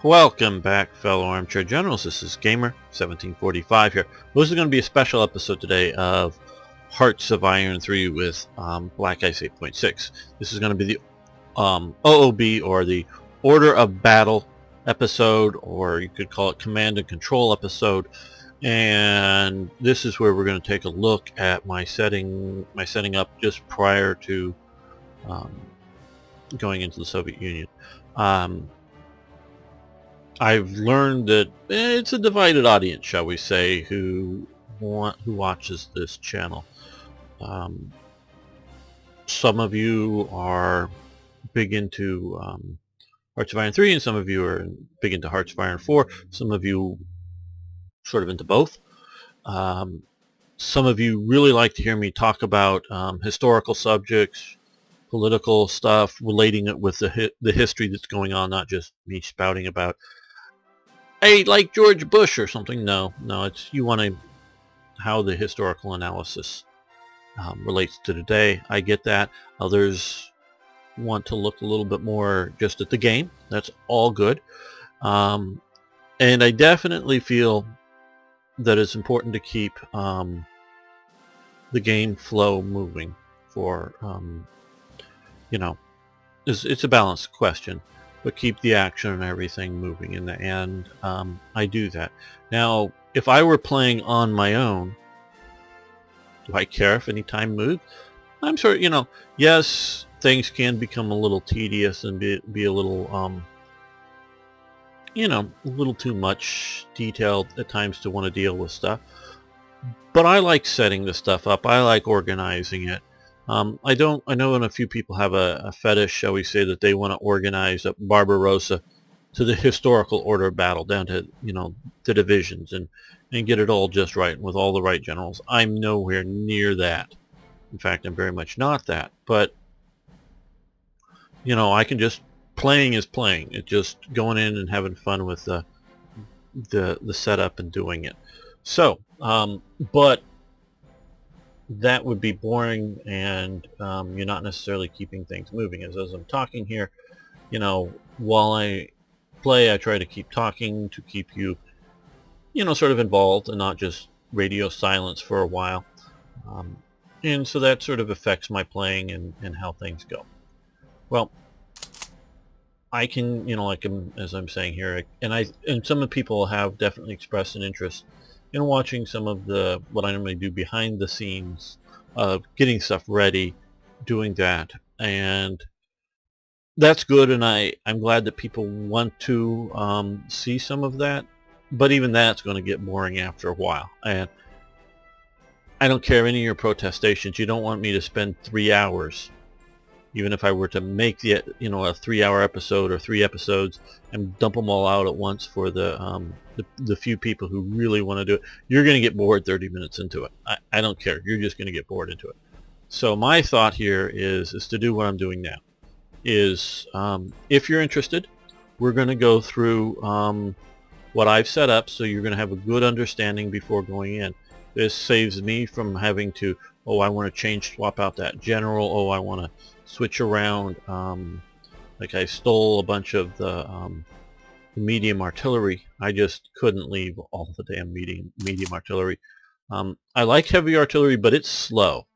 Welcome back, fellow armchair generals. This is Gamer1745 here. This is going to be a special episode today of Hearts of Iron 3 with Black Ice 8.6. This is going to be the OOB, or the Order of Battle episode, or you could call it Command and Control episode. And this is where we're going to take a look at my setting up just prior to going into the Soviet Union. I've learned that it's a divided audience, shall we say, who watches this channel. Some of you are big into Hearts of Iron 3, and some of you are big into Hearts of Iron 4. Some of you sort of into both. Some of you really like to hear me talk about historical subjects, political stuff, relating it with the history that's going on, not just me spouting about, hey, like George Bush or something. No, it's you want how the historical analysis relates to today. I get that. Others want to look a little bit more just at the game. That's all good. And I definitely feel that it's important to keep the game flow moving for, it's a balanced question, but keep the action and everything moving, and I do that. Now, if I were playing on my own, do I care if any time moves? I'm sure, yes, things can become a little tedious and be a little, a little too much detailed at times to want to deal with stuff. But I like setting the stuff up. I like organizing it. I know a few people have a fetish, shall we say, that they want to organize up Barbarossa to the historical order of battle, down to, the divisions, and get it all just right with all the right generals. I'm nowhere near that. In fact, I'm very much not that. But, I can just, playing is playing. It's just going in and having fun with the setup and doing it. So, but that would be boring, and you're not necessarily keeping things moving. As I'm talking here, while I play, I try to keep talking to keep you, sort of involved and not just radio silence for a while. And so that sort of affects my playing and how things go. Well, I can, as I'm saying here, and some of the people have definitely expressed an interest in watching some of what I normally do behind the scenes of getting stuff ready, doing that, and that's good, and I'm glad that people want to see some of that, but even that's going to get boring after a while. And I don't care any of your protestations. You don't want me to spend 3 hours, even if I were to make a 3-hour episode or 3 episodes and dump them all out at once for the few people who really want to do it. You're going to get bored 30 minutes into it. I don't care. You're just going to get bored into it. So my thought here is to do what I'm doing now. Is if you're interested, we're going to go through what I've set up, so you're going to have a good understanding before going in. This saves me from having to, I want to swap out that general, I want to switch around, like I stole a bunch of the medium artillery. I just couldn't leave all the damn medium artillery. I like heavy artillery, but it's slow.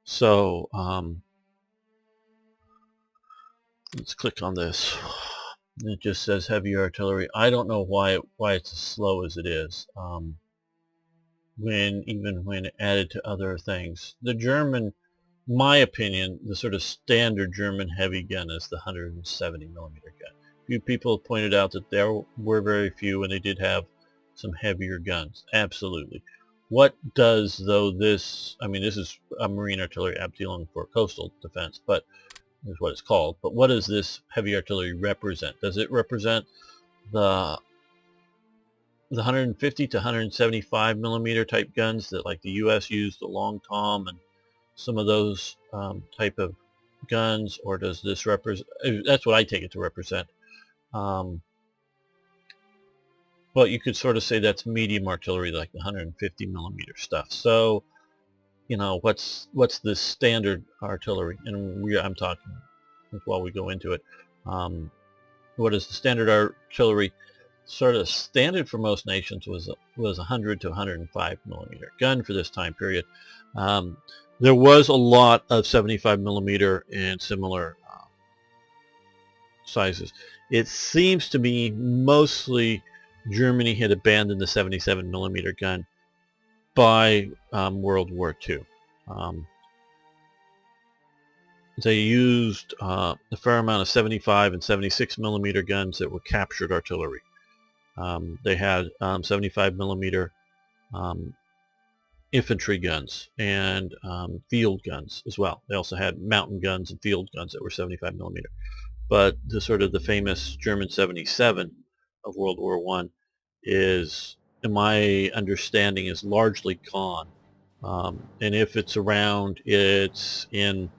So let's click on this. It just says heavy artillery. I don't know why it's as slow as it is. Even when added to other things, the German, my opinion, the sort of standard German heavy gun is the 170 millimeter gun. Few people pointed out that there were very few, and they did have some heavier guns. Absolutely. What does, though, this is a marine artillery dealing for coastal defense, but is what it's called. But what does this heavy artillery represent? Does it represent the 150 to 175 millimeter type guns that, like, the U.S. used, the Long Tom and some of those type of guns, or does this represent? That's what I take it to represent. But you could sort of say that's medium artillery, like the 150 millimeter stuff. So, what's the standard artillery? And I'm talking while we go into it. what is the standard artillery sort of standard for most nations was 100 to 105 millimeter gun for this time period. There was a lot of 75 millimeter and similar sizes. It seems to me mostly Germany had abandoned the 77 millimeter gun by World War II. They used a fair amount of 75 and 76 millimeter guns that were captured artillery. They had 75 millimeter infantry guns and field guns as well. They also had mountain guns and field guns that were 75 millimeter. But the sort of the famous German 77 of World War I is, in my understanding, is largely gone. And if it's around, it's in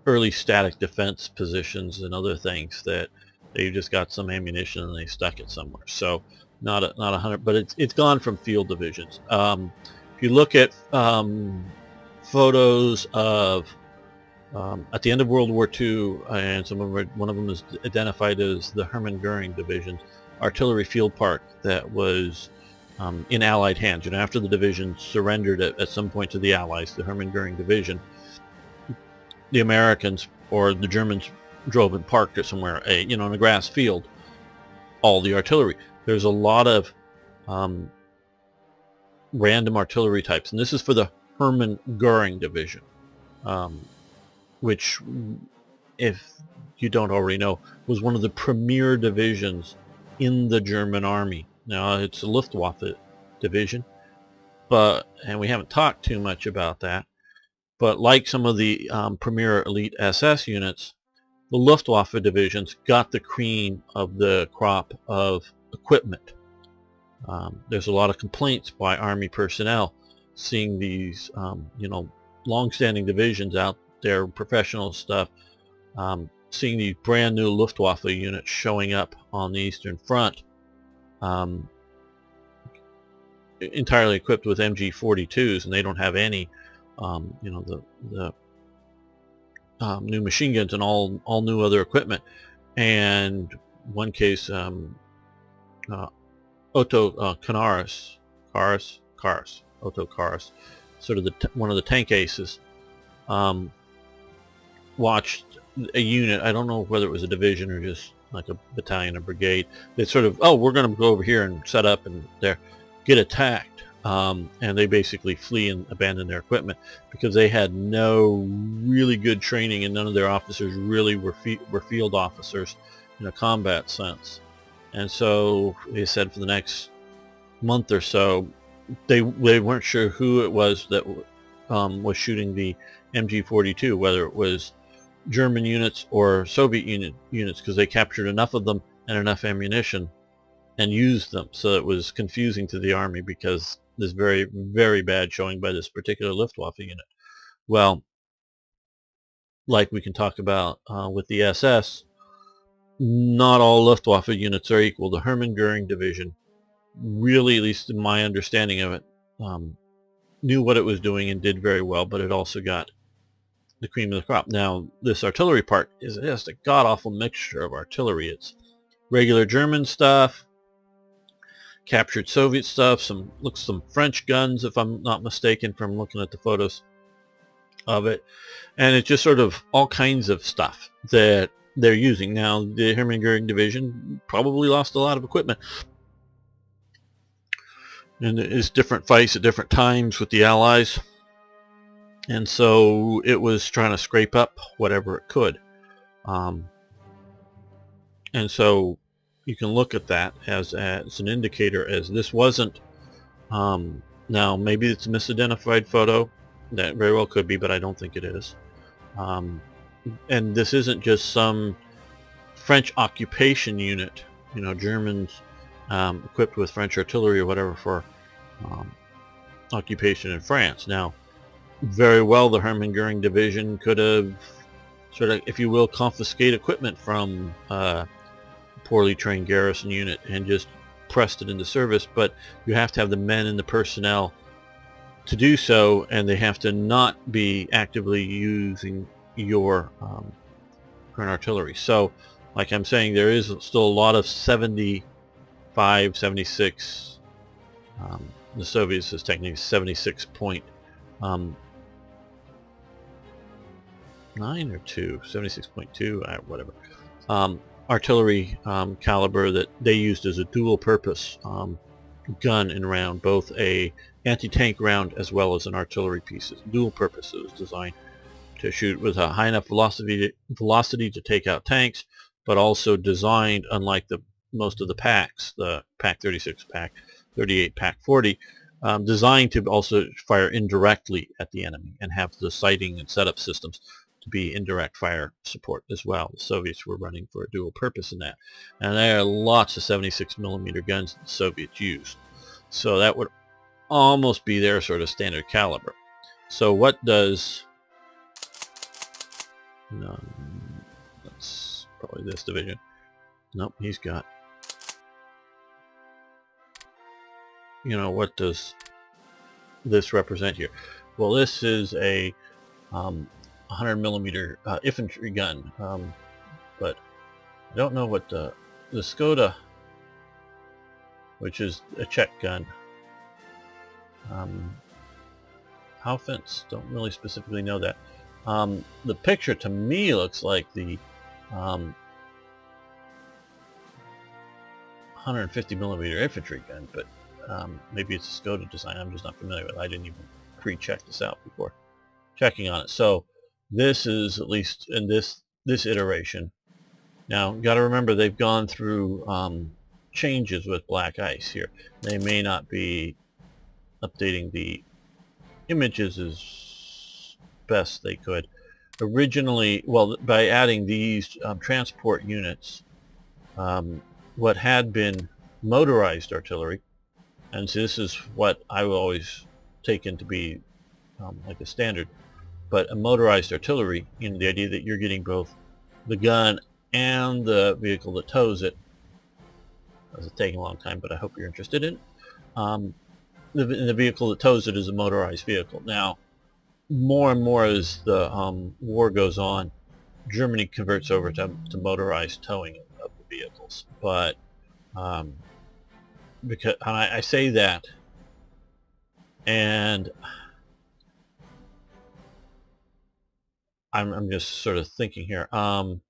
early static defense positions and other things that they just got some ammunition and they stuck it somewhere. So not 100, but it's gone from field divisions. If you look at photos of at the end of World War II, and one of them is identified as the Hermann Goering division, artillery field park that was in Allied hands. After the division surrendered at some point to the Allies, the Hermann Goering division, the Americans or the Germans drove and parked it somewhere, in a grass field, all the artillery. There's a lot of random artillery types, and this is for the Hermann Goering division, which, if you don't already know, was one of the premier divisions in the German army. Now, it's a Luftwaffe division, and we haven't talked too much about that, but like some of the premier elite SS units, the Luftwaffe divisions got the cream of the crop of equipment. There's a lot of complaints by Army personnel seeing these, long-standing divisions out there, professional stuff, seeing these brand new Luftwaffe units showing up on the Eastern Front, entirely equipped with MG42s, and they don't have any, the new machine guns and all new other equipment. And one case, Otto Otto Karas, sort of one of the tank aces, watched a unit, I don't know whether it was a division or just like a battalion or brigade, they sort of, we're going to go over here and set up and there, get attacked, and they basically flee and abandon their equipment because they had no really good training, and none of their officers really were field officers in a combat sense. And so they said for the next month or so, they weren't sure who it was that was shooting the MG42, whether it was German units or Soviet units, because they captured enough of them and enough ammunition and used them. So it was confusing to the army because there's very, very bad showing by this particular Luftwaffe unit. Well, like we can talk about with the SS, not all Luftwaffe units are equal. The Hermann Goering division really, at least in my understanding of it, knew what it was doing and did very well, but it also got the cream of the crop. Now, this artillery part is just a god-awful mixture of artillery. It's regular German stuff, captured Soviet stuff, some French guns, if I'm not mistaken, from looking at the photos of it, and it's just sort of all kinds of stuff that they're using. Now, the Hermann Goering division probably lost a lot of equipment, and it's different fights at different times with the Allies, and so it was trying to scrape up whatever it could, and so you can look at that as an indicator, as this wasn't, now maybe it's a misidentified photo, that very well could be, but I don't think it is, and this isn't just some French occupation unit, Germans equipped with French artillery or whatever for occupation in France. Now, very well the Hermann Goering division could have sort of, if you will, confiscate equipment from a poorly trained garrison unit and just pressed it into service, but you have to have the men and the personnel to do so, and they have to not be actively using your current artillery. So like I'm saying, there is still a lot of 75, 76. The Soviets is technically 76.9 or 2, 76.2, whatever. Artillery caliber that they used as a dual-purpose gun and round, both a anti-tank round as well as an artillery piece. Dual purpose. It was designed to shoot with a high enough velocity to take out tanks, but also designed, unlike most of the packs, the Pack 36, Pack 38, Pack 40, designed to also fire indirectly at the enemy and have the sighting and setup systems to be indirect fire support as well. The Soviets were running for a dual purpose in that. And there are lots of 76mm guns that the Soviets used. So that would almost be their sort of standard caliber. So what does... No, that's probably this division. Nope, he's got... You know, what does this represent here? Well, this is a 100mm infantry gun, but I don't know what the Skoda, which is a Czech gun. Haufens, don't really specifically know that. The picture to me looks like the 150mm infantry gun, but maybe it's a Skoda design. I'm just not familiar with it. I didn't even pre-check this out before checking on it. So this is, at least in this iteration. Now, got to remember they've gone through changes with black ice here. They may not be updating the images as best they could. Originally, well, by adding these transport units, what had been motorized artillery, and so this is what I will always taken to be like a standard, but a motorized artillery, you know, the idea that you're getting both the gun and the vehicle that tows it. It's taking a long time, but I hope you're interested in it. The vehicle that tows it is a motorized vehicle. Now, more and more as the war goes on, Germany converts over to motorized towing of the vehicles. But because I say that, and I'm just sort of thinking here. I'm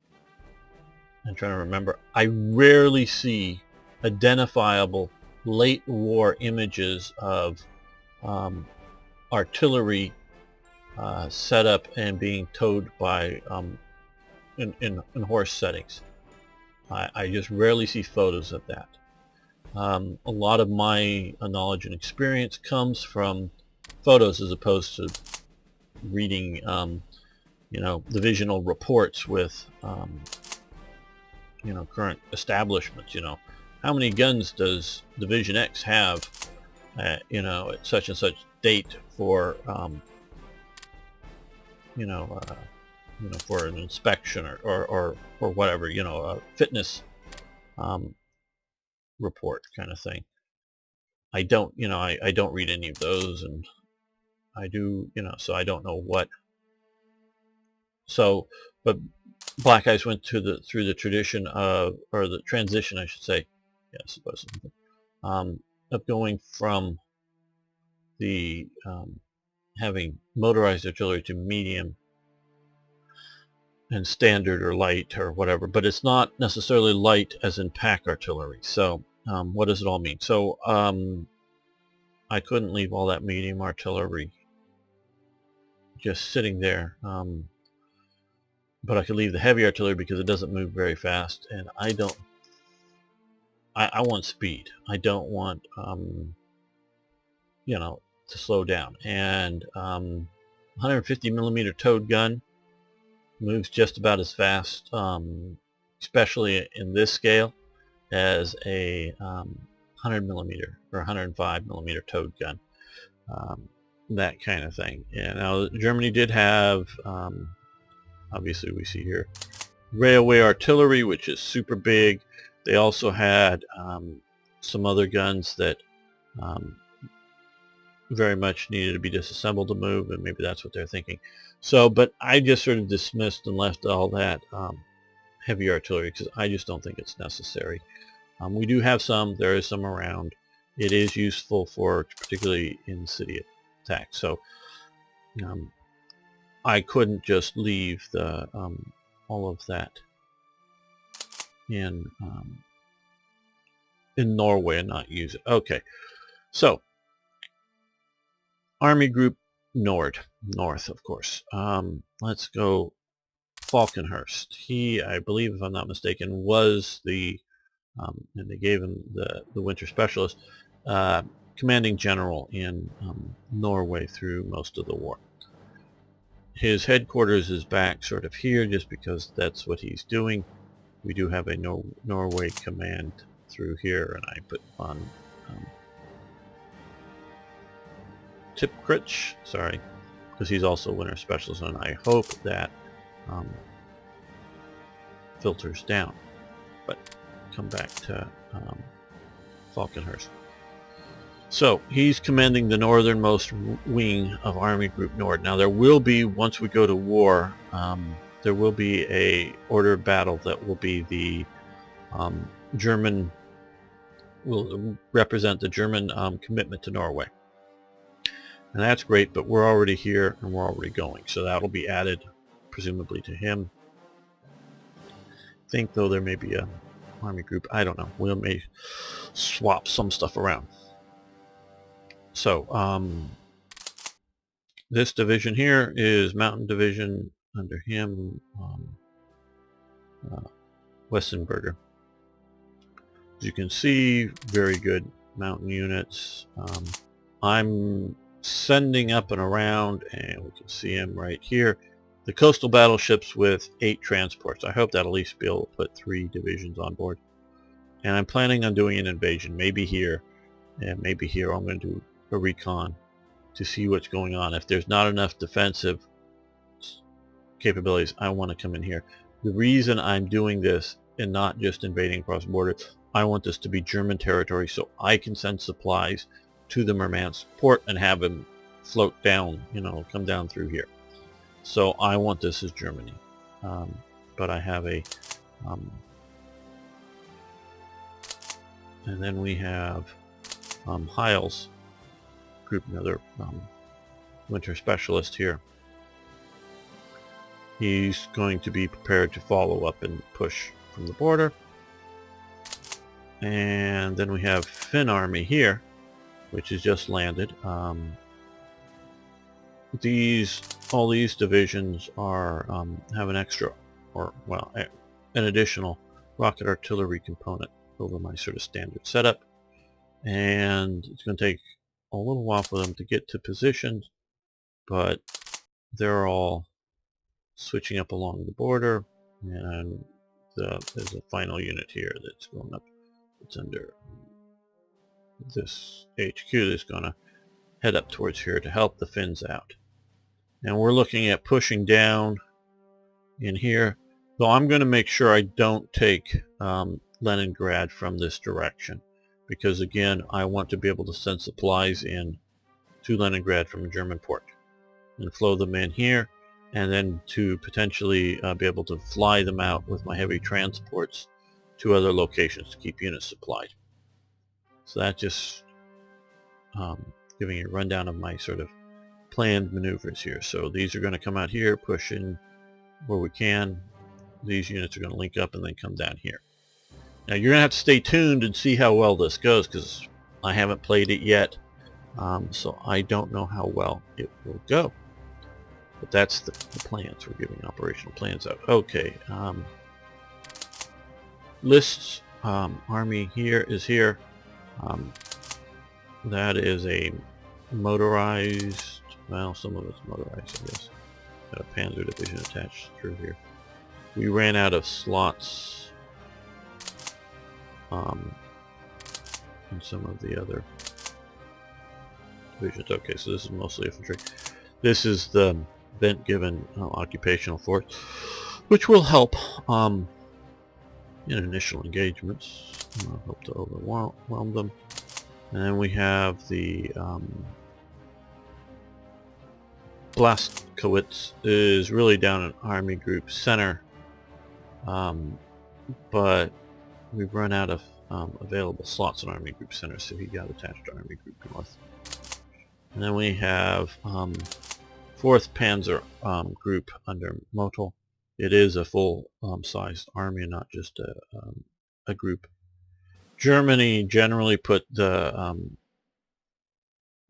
trying to remember. I rarely see identifiable late war images of artillery set up and being towed by in horse settings. I just rarely see photos of that. A lot of my knowledge and experience comes from photos as opposed to reading you know, divisional reports with you know, current establishments. You know, how many guns does Division X have you know, at such and such date for you know, for an inspection or whatever, you know, a fitness report kind of thing. I don't, you know, I don't read any of those, and I do, you know, so I don't know what. So, but Black Ice went through the tradition of, or the transition, I should say, yeah, I suppose, of going from the having motorized artillery to medium and standard or light or whatever, but it's not necessarily light as in pack artillery. So what does it all mean? So I couldn't leave all that medium artillery just sitting there, but I could leave the heavy artillery because it doesn't move very fast, and I don't. I want speed. I don't want you know, to slow down. And 150mm towed gun moves just about as fast, especially in this scale, as a 100mm or 105mm towed gun, that kind of thing. And now Germany did have, obviously we see here, railway artillery, which is super big. They also had some other guns that very much needed to be disassembled to move, and maybe that's what they're thinking. So, but I just sort of dismissed and left all that heavy artillery because I just don't think it's necessary. We do have some. There is some around. It is useful for particularly in city attacks. So I couldn't just leave the all of that in Norway and not use it. Okay, so Army Group North, of course. Let's go Falkenhurst. He, I believe, if I'm not mistaken, was the and they gave him the Winter Specialist, commanding general in Norway through most of the war. His headquarters is back sort of here just because that's what he's doing. We do have a Norway command through here, and I put on Tipkrich, sorry, because he's also Winter Specialist, and I hope that filters down. But come back to Falkenhurst. So he's commanding the northernmost wing of Army Group Nord. Now there will be, once we go to war, there will be a order of battle that will be the German, will represent the German commitment to Norway. And that's great, but we're already here and we're already going. So that'll be added presumably to him. I think though there may be a Army Group, I don't know, we may swap some stuff around. So this division here is Mountain Division under him, Westenberger. As you can see, very good mountain units. I'm sending up and around, and we can see him right here, the coastal battleships with 8 transports. I hope that at least be able to put 3 divisions on board. And I'm planning on doing an invasion, maybe here, and maybe here. I'm going to do a recon to see what's going on. If there's not enough defensive capabilities, I want to come in here. The reason I'm doing this and not just invading across the border, I want this to be German territory so I can send supplies to the Murmansk port and have them float down, you know, come down through here. So I want this as Germany. But I have a and then we have Heil's Group, another Winter Specialist here. He's going to be prepared to follow up and push from the border. And then we have Finn Army here, which has just landed. All these divisions are have an extra, or well, an additional rocket artillery component over my sort of standard setup, and it's going to take a little while for them to get to positions, but they're all switching up along the border, and there's a final unit here that's going up. It's under this HQ that's going to head up towards here to help the Finns out. And we're looking at pushing down in here, though I'm going to make sure I don't take Leningrad from this direction, because again I want to be able to send supplies in to Leningrad from a German port and flow them in here, and then to potentially be able to fly them out with my heavy transports to other locations to keep units supplied. So that's just giving you a rundown of my sort of planned maneuvers here. So these are going to come out here, push in where we can. These units are going to link up and then come down here. Now you're going to have to stay tuned and see how well this goes, because I haven't played it yet, so I don't know how well it will go. But that's the plans. We're giving operational plans out. Okay. Lists army here is here. That is a motorized, well, some of it's motorized, I guess. Got a Panzer division attached through here. We ran out of slots in some of the other divisions. Okay, so this is mostly infantry. This is the Bent given occupational force, which will help in initial engagements. I hope to overwhelm them. And then we have the Blaskowitz is really down in Army Group Center. but we've run out of available slots in Army Group Center, so he got attached to Army Group North. And then we have 4th Panzer Group under Motul. It is a full-sized army and not just a group. Germany generally put the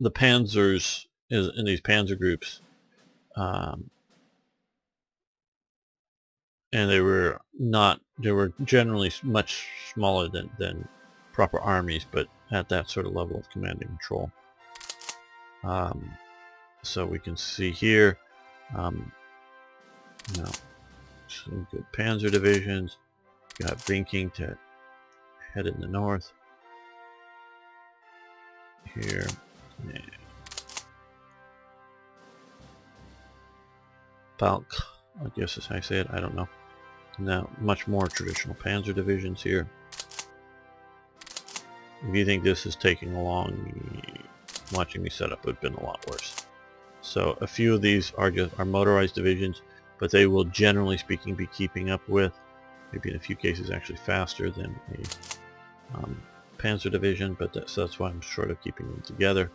panzers in these panzer groups, and they were generally much smaller than proper armies, but at that sort of level of command and control. So we can see here, you know, some good panzer divisions. Got Binking to head in the north here. Yeah. Balk, I guess is how I say it. I don't know. Now, much more traditional panzer divisions here. If you think this is taking along, watching me set up would have been a lot worse. So a few of these are motorized divisions, but they will generally speaking be keeping up with, maybe in a few cases actually faster than a panzer division, but that's why I'm sort of keeping them together.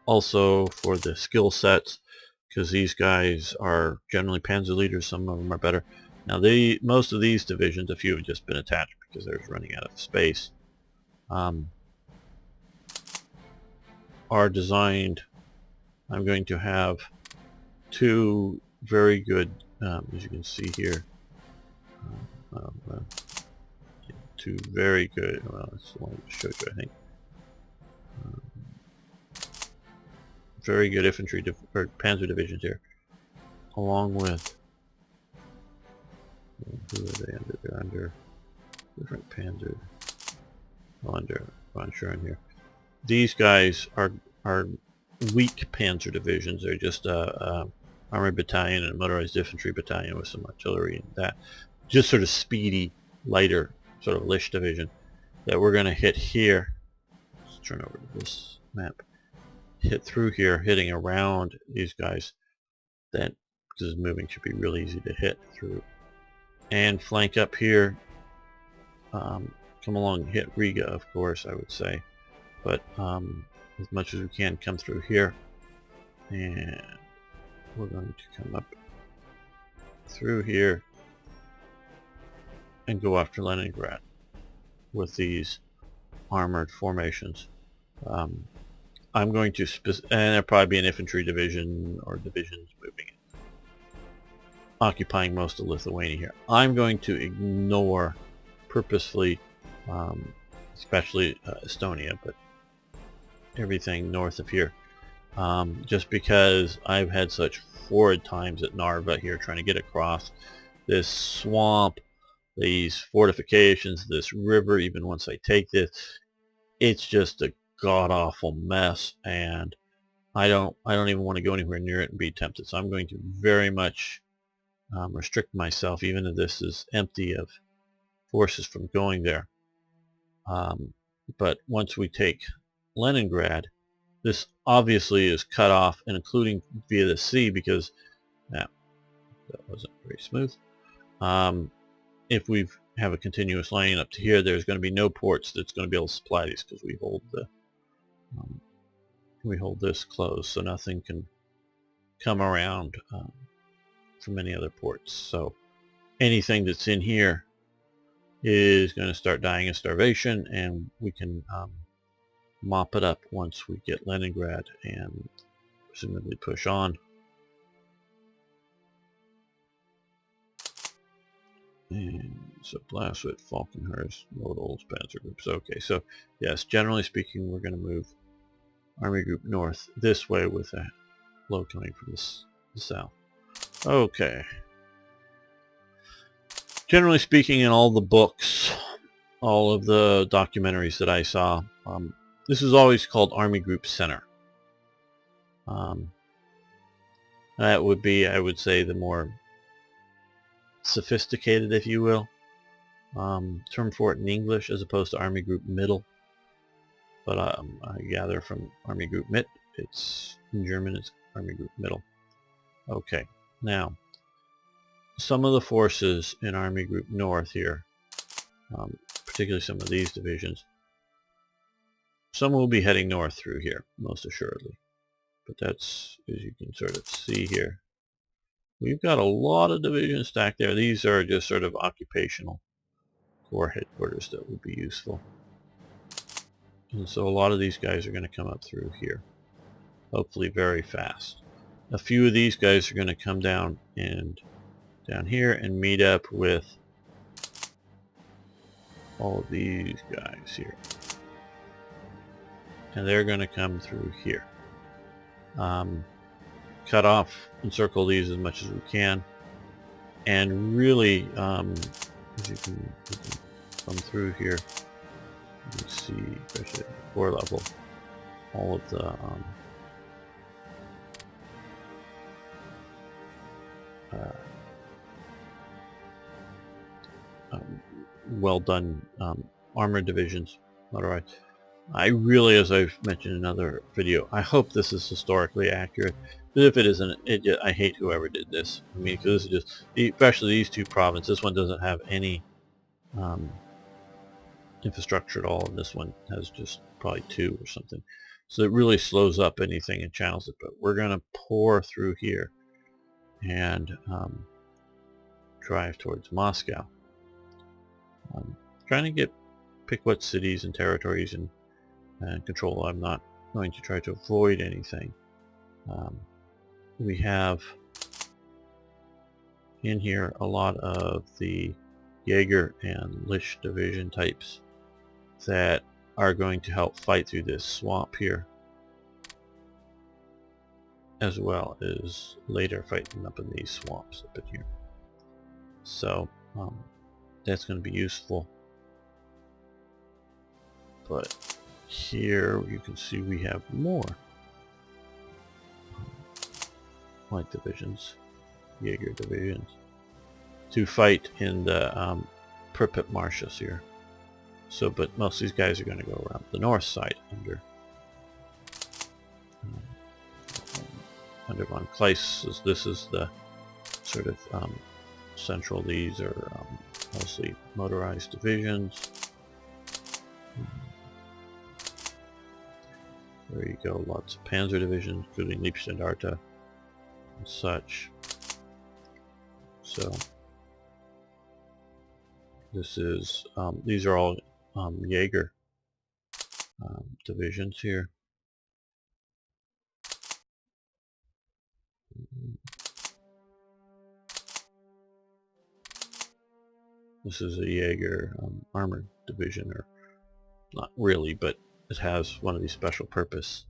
Also for the skill sets, because these guys are generally panzer leaders, some of them are better. Now most of these divisions, a few have just been attached because they're running out of space, are designed. I'm going to have 2 very good, as you can see here, 2 very good, well, that's the one I showed you, I think. Very good infantry or panzer divisions here, along with, who are they under? They're under different panzer. Under von Schuren here. These guys are weak panzer divisions. They're just armored battalion and a motorized infantry battalion with some artillery and that. Just sort of speedy, lighter, sort of Lish division that we're going to hit here. Let's turn over to this map. Hit through here, hitting around these guys. That, because moving should be really easy to hit through. And flank up here. Come along, hit Riga, of course, I would say. But as much as we can, come through here. And we're going to come up through here and go after Leningrad with these armored formations. I'm going to, and there'll probably be an infantry division or divisions moving in, occupying most of Lithuania here. I'm going to ignore purposefully, especially Estonia, but everything north of here, just because I've had such horrid times at Narva here trying to get across this swamp, these fortifications, this river. Even once I take this, it's just a god-awful mess, and I don't even want to go anywhere near it and be tempted. So I'm going to very much restrict myself, even if this is empty of forces, from going there. But once we take Leningrad, this obviously is cut off, and including via the sea, because that wasn't very smooth. If we have a continuous line up to here, there's going to be no ports that's going to be able to supply these, because we hold this closed, so nothing can come around from any other ports. So anything that's in here is going to start dying of starvation, and we can mop it up once we get Leningrad and presumably push on. And so Blaswit, Falkenhurst, Models, Panzer Groups. Okay, so yes, generally speaking, we're going to move Army Group North this way with a flow coming from the south. Okay. Generally speaking, in all the books, all of the documentaries that I saw, this is always called Army Group Center. That would be, I would say, the more sophisticated, if you will, term for it in English, as opposed to Army Group Middle. But I gather from Army Group Mit, it's in German, it's Army Group Middle. Okay, now some of the forces in Army Group North here, particularly some of these divisions, some will be heading north through here, most assuredly. But that's, as you can sort of see here, we've got a lot of divisions stacked there. These are just sort of occupational corps headquarters that would be useful. And so a lot of these guys are going to come up through here, hopefully very fast. A few of these guys are going to come down here and meet up with all of these guys here. And they're going to come through here. Cut off, encircle these as much as we can, and really, as you can come through here, you can see, especially at the core level, all of the well done armored divisions, motorized. I really, as I've mentioned in another video, I hope this is historically accurate. But if it isn't, I hate whoever did this. I mean, because this is just, especially these two provinces. This one doesn't have any infrastructure at all, and this one has just probably 2 or something. So it really slows up anything and channels it. But we're going to pour through here and drive towards Moscow. Trying to pick what cities and territories and control. I'm not going to try to avoid anything. We have in here a lot of the Jaeger and Lish division types that are going to help fight through this swamp here, as well as later fighting up in these swamps up in here. So that's going to be useful. But here you can see we have more light divisions, Jaeger divisions, to fight in the Pripyat marshes here. So, but most of these guys are going to go around the north side under von Kleist. This is the sort of central. These are mostly motorized divisions. There you go, lots of panzer divisions, including Leibstandarte and such. So this is these are all Jaeger divisions here. This is a Jaeger armored division, or not really, but it has one of these special purpose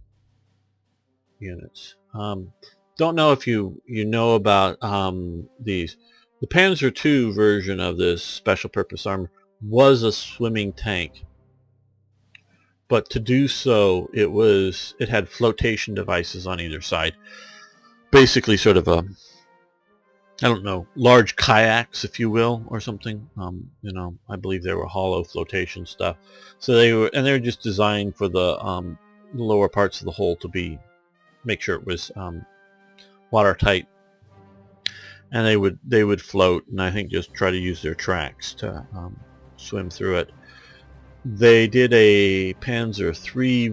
units. Don't know if you know about these. The Panzer II version of this special purpose armor was a swimming tank, but to do so it had flotation devices on either side, basically sort of a, I don't know, large kayaks, if you will, or something. You know, I believe they were hollow flotation stuff. So they were just designed for the lower parts of the hull to make sure it was watertight, and they would float, and I think just try to use their tracks to swim through it. They did a Panzer III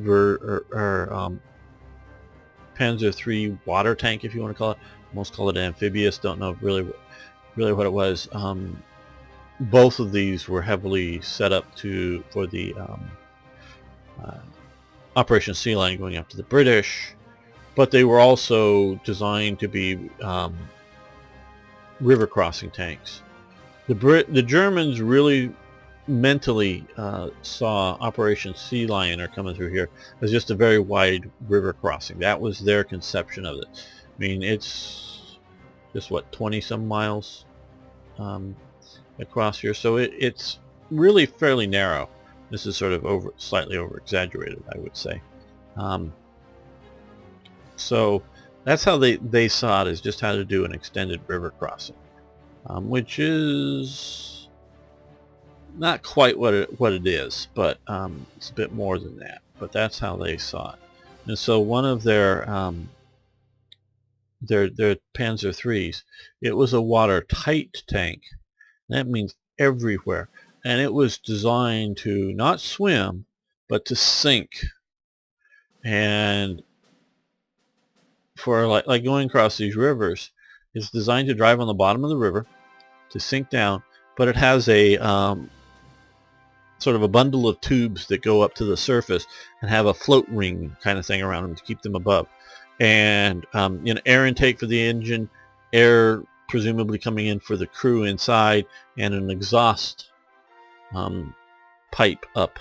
Panzer III water tank, if you want to call it. Most call it amphibious. Don't know really what it was. Both of these were heavily set up for the Operation Sea Lion going after the British, but they were also designed to be river crossing tanks. The Germans really mentally saw Operation Sea Lion coming through here as just a very wide river crossing. That was their conception of it. I mean, it's just what, 20 some miles across here, so it's really fairly narrow. This is sort of slightly over exaggerated, I would say. So that's how they saw it, as just how to do an extended river crossing, which is not quite what it is, but it's a bit more than that. But that's how they saw it. And so one of their their Panzer IIIs. It was a watertight tank. That means everywhere. And it was designed to not swim, but to sink. And for like going across these rivers, it's designed to drive on the bottom of the river, to sink down, but it has a sort of a bundle of tubes that go up to the surface and have a float ring kind of thing around them to keep them above. And air intake for the engine, air presumably coming in for the crew inside, and an exhaust pipe up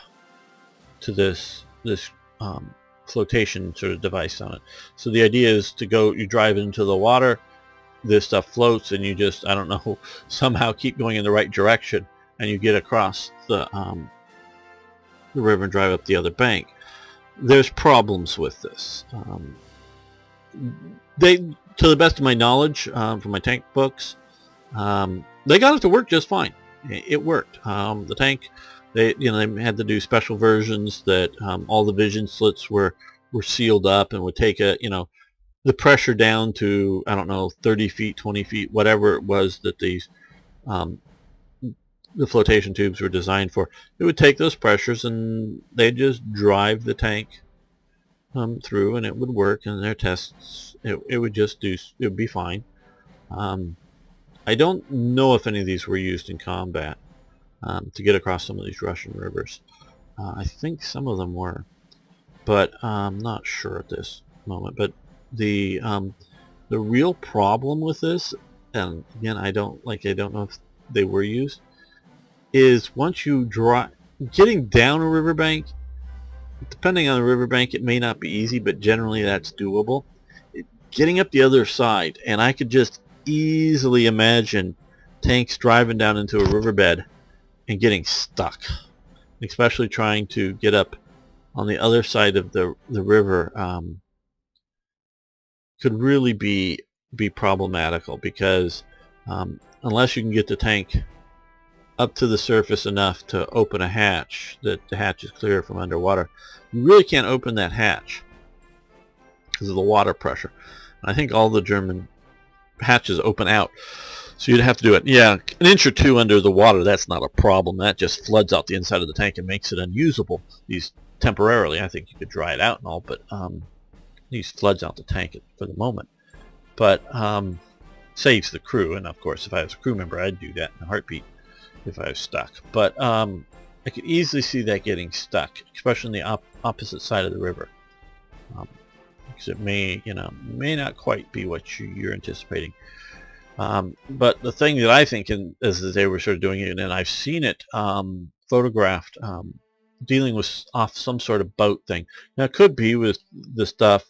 to this flotation sort of device on it. So the idea is to go, you drive into the water, this stuff floats, and you just, I don't know, somehow keep going in the right direction, and you get across the river and drive up the other bank. There's problems with this. They, to the best of my knowledge, from my tank books, they got it to work just fine. It worked. The tank, they had to do special versions that all the vision slits were sealed up and would take the pressure down to, I don't know, 30 feet, 20 feet, whatever it was that these the flotation tubes were designed for. It would take those pressures and they'd just drive the tank through, and it would work. And their tests, it would be fine. I don't know if any of these were used in combat to get across some of these Russian rivers. I think some of them were, but I'm not sure at this moment. But the real problem with this, and again, I don't know if they were used, is once you drive, getting down a riverbank, depending on the riverbank, it may not be easy, but generally that's doable. Getting up the other side, and I could just easily imagine tanks driving down into a riverbed and getting stuck, especially trying to get up on the other side of the river. Could really be problematical, because unless you can get the tank up to the surface enough to open a hatch, that the hatch is clear from underwater, you really can't open that hatch because of the water pressure. I think all the German hatches open out, so you'd have to do it, yeah, an inch or two under the water. That's not a problem. That just floods out the inside of the tank and makes it unusable. These temporarily, I think you could dry it out and all, but these floods out the tank for the moment. But saves the crew, and of course, if I was a crew member, I'd do that in a heartbeat if I was stuck. But I could easily see that getting stuck, especially on the opposite side of the river, because it may not quite be what you're anticipating. But the thing that I think is that they were sort of doing it, and I've seen it photographed, dealing with off some sort of boat thing. Now it could be with the stuff,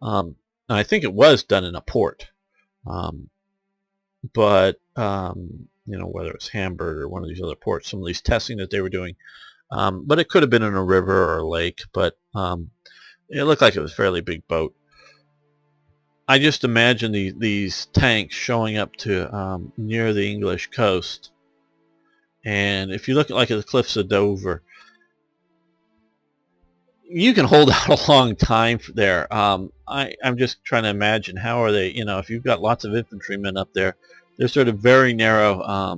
and I think it was done in a port, but whether it's Hamburg or one of these other ports, some of these testing that they were doing, but it could have been in a river or a lake. But it looked like it was a fairly big boat. I just imagine these tanks showing up to near the English coast, and if you look at the cliffs of Dover, you can hold out a long time there. I'm just trying to imagine, how are they, if you've got lots of infantrymen up there, they're sort of very narrow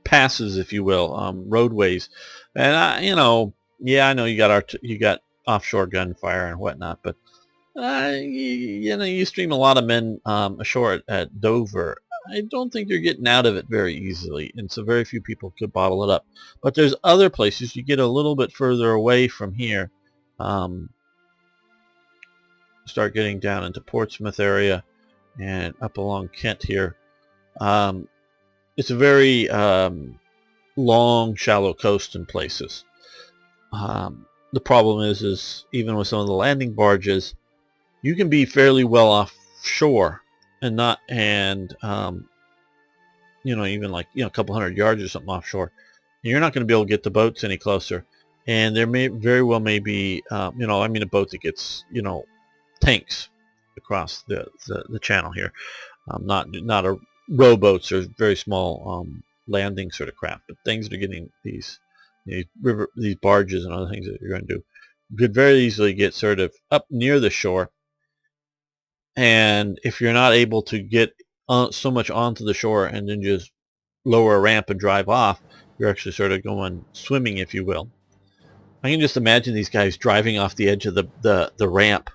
passes, if you will, roadways. And yeah, I know you got offshore gunfire and whatnot, but you stream a lot of men ashore at Dover. I don't think you're getting out of it very easily, and so very few people could bottle it up. But there's other places you get a little bit further away from here. Start getting down into Portsmouth area and up along Kent here. It's a very long, shallow coast in places. The problem is even with some of the landing barges, you can be fairly well offshore and even a couple hundred yards or something offshore. You're not going to be able to get the boats any closer. And there may very well be, a boat that gets, tanks across the channel here. Not a rowboats or very small landing sort of craft, but things that are getting these barges and other things that you're going to do could very easily get sort of up near the shore And if you're not able to get so much onto the shore and then just lower a ramp and drive off, you're actually sort of going swimming, if you will. I can just imagine these guys driving off the edge of the ramp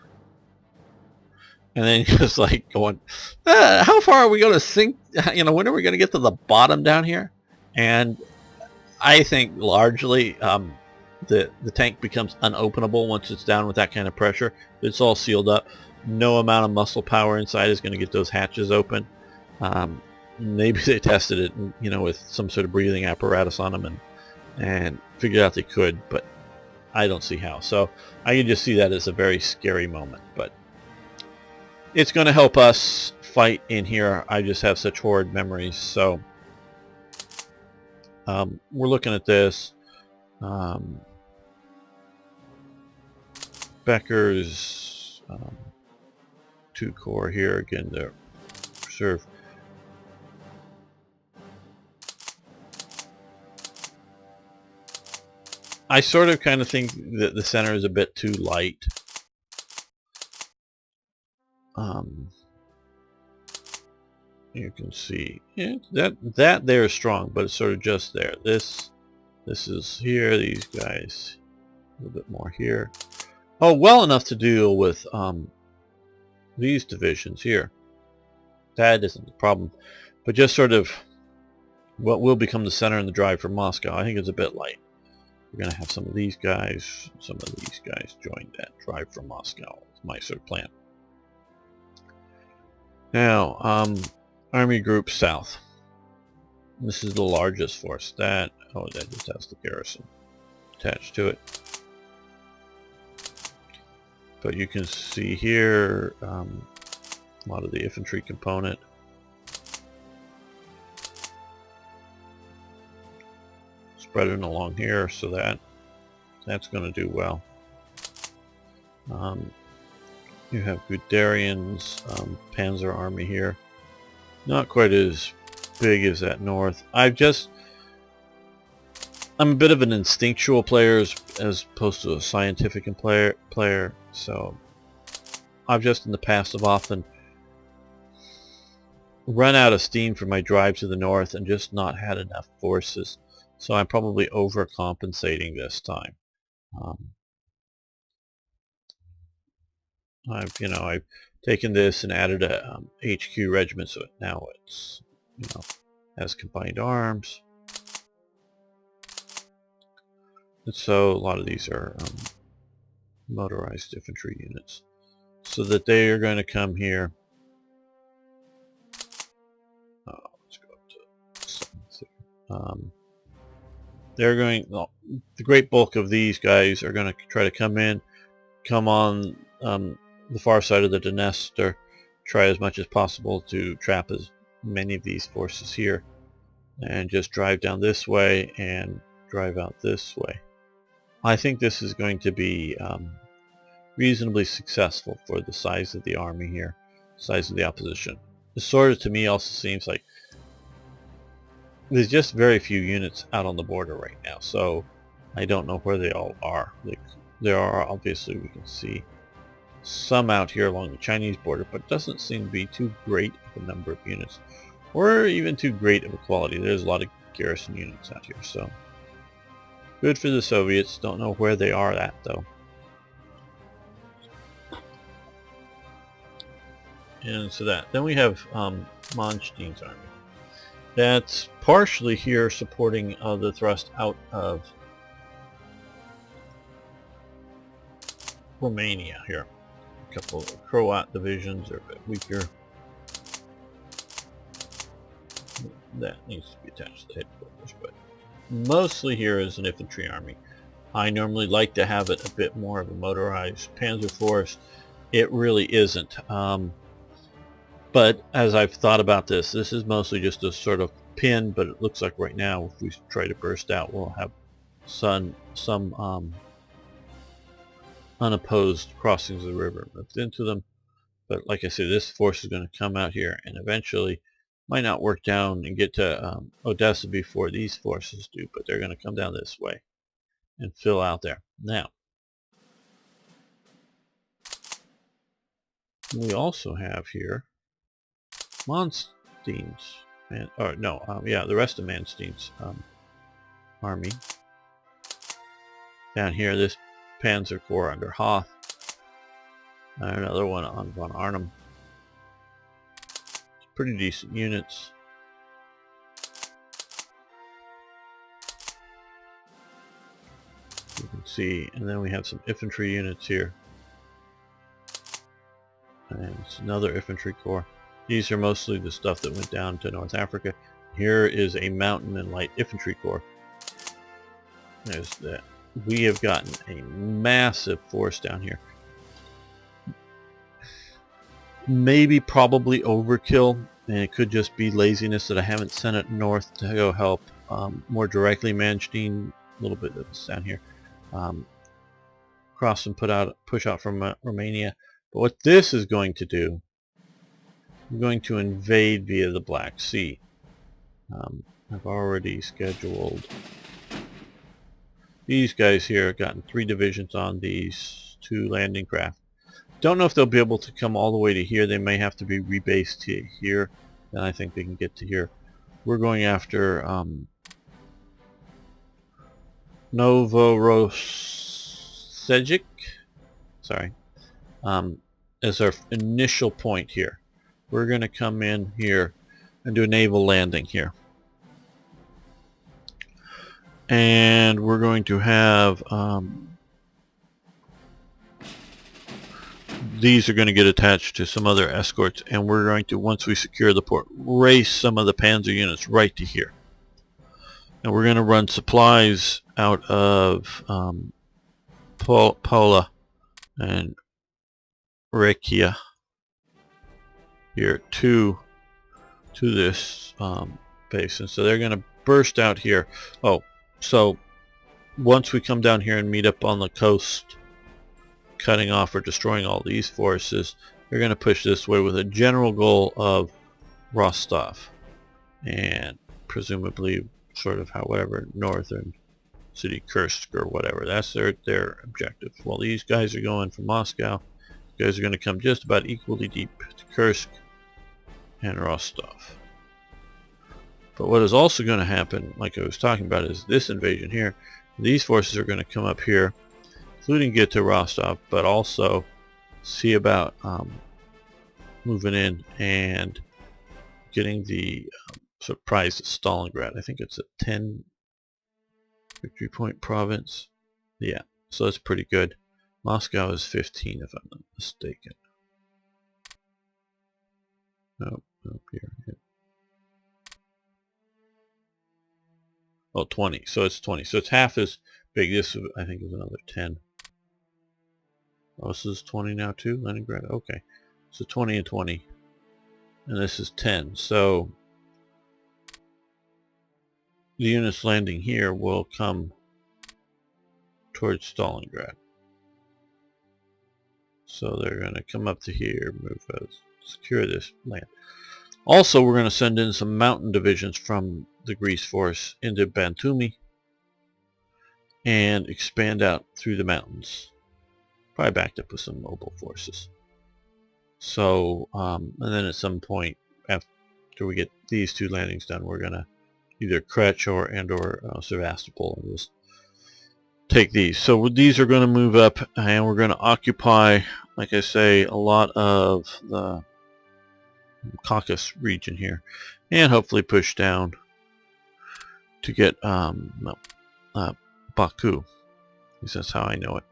and then just like going, how far are we going to sink? When are we going to get to the bottom down here? And I think largely the tank becomes unopenable once it's down with that kind of pressure. It's all sealed up. No amount of muscle power inside is going to get those hatches open. Maybe they tested it, with some sort of breathing apparatus on them and figured out they could, but I don't see how. So I can just see that as a very scary moment, but it's going to help us fight in here. I just have such horrid memories. So we're looking at this. Becker's 2 core here again to preserve. I sort of kind of think that the center is a bit too light. You can see that there is strong, but it's sort of just there. This is here. These guys a little bit more here. Oh, well enough to deal with these divisions here. That isn't the problem, but just sort of what will become the center and the drive for Moscow. I think it's a bit light. We're going to have some of these guys join that drive for Moscow. It's my sort of plan. Now, Army Group South. This is the largest force. That just has the garrison attached to it. But you can see here a lot of the infantry component. Spreading along here, so that's going to do well. You have Guderian's Panzer Army here. Not quite as big as that north. I'm a bit of an instinctual player as opposed to a scientific player. So I've just in the past have often run out of steam for my drive to the north and just not had enough forces. So I'm probably overcompensating this time. I've taken this and added a HQ regiment, so now it's has combined arms. And so a lot of these are motorized infantry units, so that they are going to come here. Let's go up to 7th. They're going. Well, the great bulk of these guys are going to try to come on the far side of the Dniester, try as much as possible to trap as many of these forces here, and just drive down this way and drive out this way. I think this is going to be reasonably successful for the size of the army here, size of the opposition. It sort of, to me, also seems like there's just very few units out on the border right now, so I don't know where they all are. There are, obviously, we can see some out here along the Chinese border, but it doesn't seem to be too great of a number of units, or even too great of a quality. There's a lot of garrison units out here, so good for the Soviets. Don't know where they are at, though. And so then we have Manstein's army. That's partially here supporting the thrust out of Romania here. A couple of Croat divisions are a bit weaker. That needs to be attached to the headquarters, but mostly here is an infantry army. I normally like to have it a bit more of a motorized panzer force. It really isn't. But as I've thought about this is mostly just a sort of pin, but it looks like right now if we try to burst out, we'll have some unopposed crossings of the river moved into them. But like I said, this force is going to come out here and eventually might not work down and get to Odessa before these forces do, but they're going to come down this way and fill out there. Now, We also have here Manstein's, yeah, the rest of Manstein's army. Down here, this Panzer Corps under Hoth. Another one on von Arnim. Pretty decent units. You can see, and then we have some infantry units here. And it's another infantry corps. These are mostly the stuff that went down to North Africa. Here is a mountain and light infantry corps. There's that. We have gotten a massive force down here. Maybe probably overkill, and it could just be laziness that I haven't sent it north to go help more directly Manstein. A little bit of this down here. Cross and push out from Romania. But what this is going to do, I'm going to invade via the Black Sea. I've already scheduled these guys here. I've gotten 3 divisions on these 2 landing craft. Don't know if they'll be able to come all the way to here. They may have to be rebased to here. Then I think they can get to here. We're going after Novorossiysk, sorry, as our initial point here. We're going to come in here and do a naval landing here. And we're going to have these are going to get attached to some other escorts, and we're going to, once we secure the port, race some of the panzer units right to here. And we're going to run supplies out of Paula and Rekia here to this basin. So they're going to burst out here. Oh, so once we come down here and meet up on the coast, cutting off or destroying all these forces, they're going to push this way with a general goal of Rostov and presumably sort of however northern city Kursk or whatever. That's their objective. Well, these guys are going from Moscow. You guys are going to come just about equally deep to Kursk and Rostov. But what is also going to happen, like I was talking about, is this invasion here. These forces are going to come up here, including get to Rostov, but also see about moving in and getting the surprise at Stalingrad. I think it's a 10 victory point province. Yeah, so that's pretty good. Moscow is 15 if I'm not mistaken. Nope, here. Yeah. Oh, 20. So it's 20. So it's half as big. This, I think, is another 10. Oh, this is 20 now too? Leningrad. Okay. So 20 and 20. And this is 10. So the units landing here will come towards Stalingrad. So they're going to come up to here, move us, secure this land. Also, we're going to send in some mountain divisions from the Greece force into Batumi and expand out through the mountains. Probably backed up with some mobile forces. So, and then at some point after we get these 2 landings done, we're going to either Kretch or Sevastopol and just take these. So these are going to move up, and we're going to occupy, like I say, a lot of the Caucasus region here, and hopefully push down to get Baku, because that's how I know it.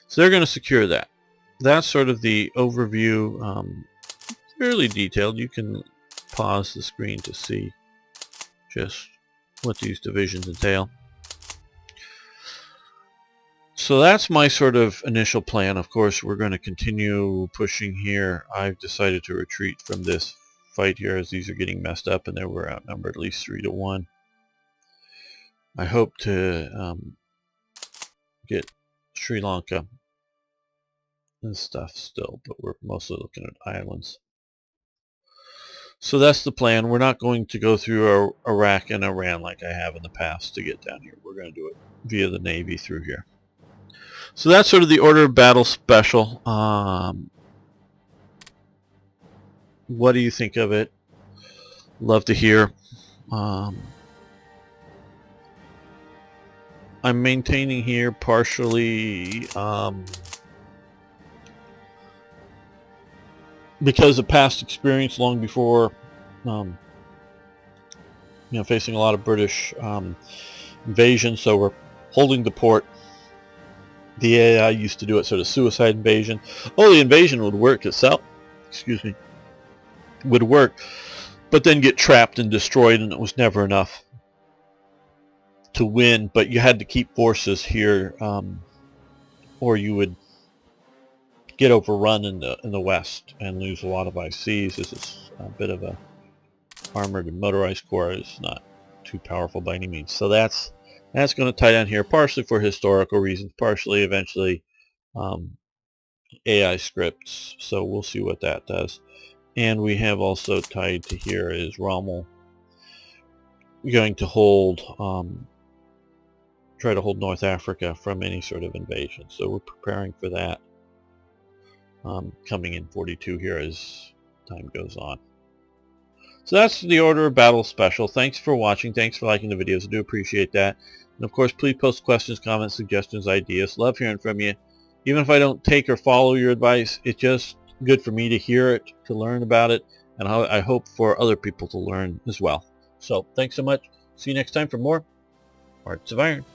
So they're going to secure that. That's sort of the overview, fairly detailed. You can pause the screen to see just what these divisions entail. So that's my sort of initial plan. Of course, we're going to continue pushing here. I've decided to retreat from this fight here as these are getting messed up, and they were outnumbered at least 3 to 1. I hope to get Sri Lanka and stuff still, but we're mostly looking at islands. So that's the plan. We're not going to go through Iraq and Iran like I have in the past to get down here. We're going to do it via the Navy through here. So that's sort of the Order of Battle Special. What do you think of it? Love to hear. I'm maintaining here partially because of past experience long before, facing a lot of British invasion. So we're holding the port. The AI used to do it sort of suicide invasion. Oh, the invasion would work itself. Excuse me. Would work, but then get trapped and destroyed, and it was never enough to win. But you had to keep forces here, or you would get overrun in the west and lose a lot of ICs. This is a bit of a armored and motorized corps. Is not too powerful by any means. So that's going to tie down here, partially for historical reasons, partially eventually AI scripts. So we'll see what that does. And we have also tied to here is Rommel going to hold, try to hold North Africa from any sort of invasion. So we're preparing for that, coming in 42 here as time goes on. So that's the Order of Battle Special. Thanks for watching. Thanks for liking the videos. I do appreciate that. And of course, please post questions, comments, suggestions, ideas. Love hearing from you. Even if I don't take or follow your advice, it's just good for me to hear it, to learn about it, and I hope for other people to learn as well. So thanks so much. See you next time for more Hearts of Iron.